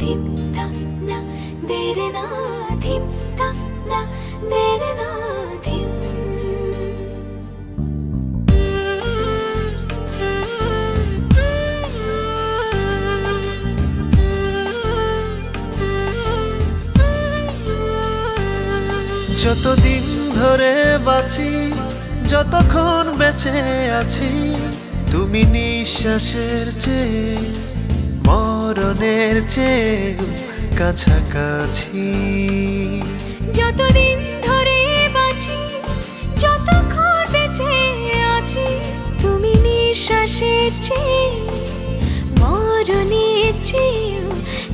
ধিম তা না দেরে না ধিম তা না দেরে না ধিম। যতদিন ধরে বাঁচি, যতক্ষণ বেঁচে আছি, তুমি নিঃশ্বাসের চেয়ে মরণের চেয়ে কাছাকাছি। যতদিন ধরে বাঁচি, যতক্ষণ বেঁচে আছি, তুমি নিঃশ্বাসের চেয়ে মরণের চেয়ে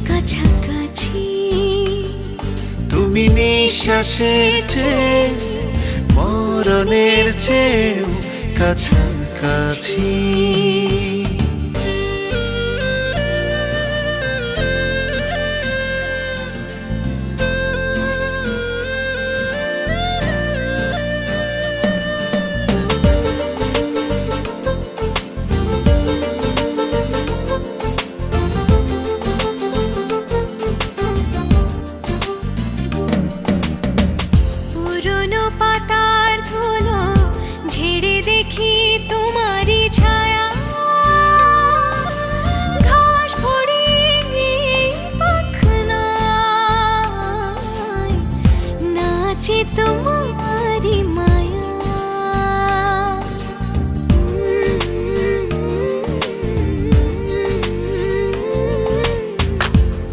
কাছাকাছি। তুমি নিঃশ্বাসের চেয়ে মরণের চেয়ে কাছাকাছি। পুরনো পাতার ধুলো ঝেড়ে দেখি তোমারই ছায়া, ঘাস ভরিয়ে পাখনায় নাচে তোমারই মায়া।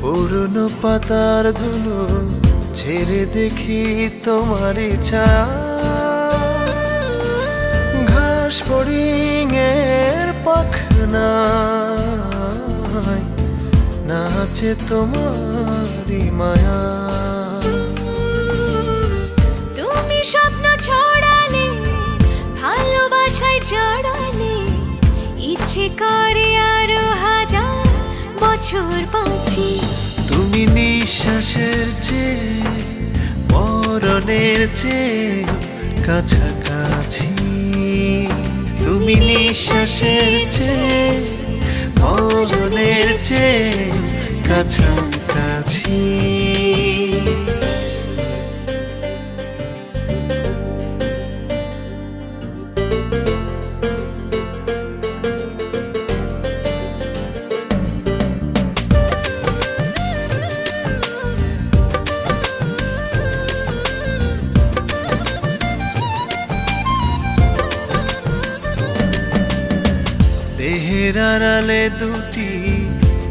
পুরনো পাতার ধুলো ছেড়ে দেখি তোমারই ছায়া, ঘাস ফড়িংয়ের পাখনায় নাচে তোমারই মায়া। তুমি স্বপ্ন ছড়ালে, ভালোবাসায় জড়ালে, ইচ্ছে করে আরো হাজার বছর বাঁচি। তুমি নিঃশ্বাসের চেয়ে মরণের চেয়ে কাছাকাছি। তুমি নিঃশ্বাসের চেয়ে মরণের চেয়ে কাছাকাছি। দেহের আড়ালে দুটি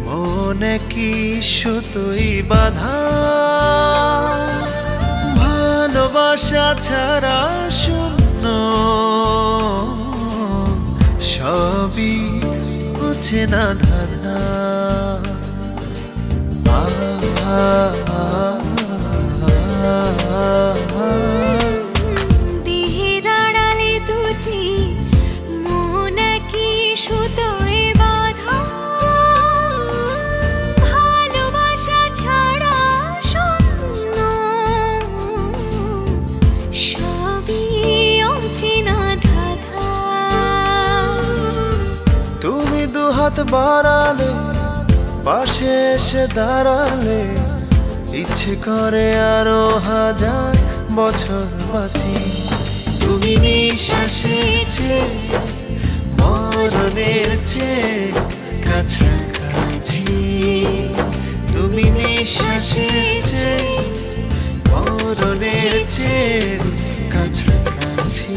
মনে কি সুতোই বাঁধা, ভালোবাসা ছাড়া শূন্য, সবই অচেনা ধাঁধা। দেহের আড়ালে দুটি মন কি সুতোয় বাঁধা, ভালোবাসা ছাড়া শূন্য, সবই অচেনা ধাঁধা। তুমি দুহাত বাড়ালে, পাশে এসে দাঁড়ালে, ইচ্ছে করে আরো হাজার বছর বাঁচি। তুমি নিঃশ্বাসের চেয়ে মরণের চেয়ে কাছাকাছি। তুমি নিঃশ্বাসের চেয়ে মরণের চেয়ে কাছাকাছি।